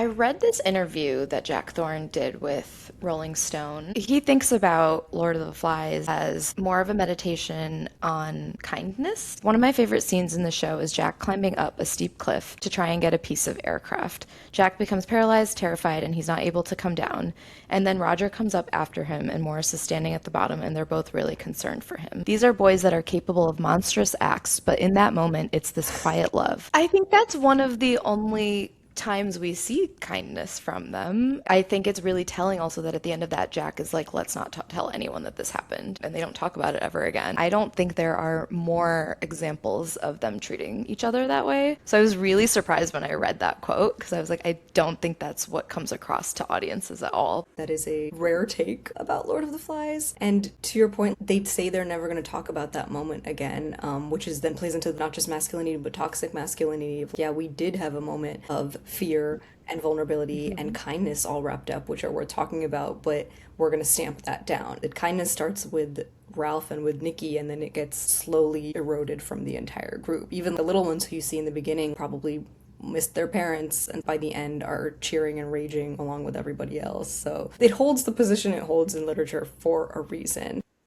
I read this interview that Jack Thorne did with Rolling Stone. He thinks about Lord of the Flies as more of a meditation on kindness. One of my favorite scenes in the show is Jack climbing up a steep cliff to try and get a piece of aircraft. Jack becomes paralyzed, terrified, and he's not able to come down. And then Roger comes up after him, and Morris is standing at the bottom, and they're both really concerned for him. These are boys that are capable of monstrous acts, but in that moment, it's this quiet love. I think that's one of the only times we see kindness from them. I think it's really telling also that at the end of that, Jack is like, let's not tell anyone that this happened. And they don't talk about it ever again. I don't think there are more examples of them treating each other that way. So I was really surprised when I read that quote because I was like, I don't think that's what comes across to audiences at all. That is a rare take about Lord of the Flies. And to your point, they say they're never going to talk about that moment again, which is then plays into not just masculinity, but toxic masculinity. Yeah, we did have a moment of fear and vulnerability and kindness all wrapped up, which are worth talking about, but we're going to stamp that down. The kindness starts with Ralph and with Nikki, and then it gets slowly eroded from the entire group. Even the little ones who you see in the beginning probably missed their parents and by the end are cheering and raging along with everybody else. So it holds the position it holds in literature for a reason.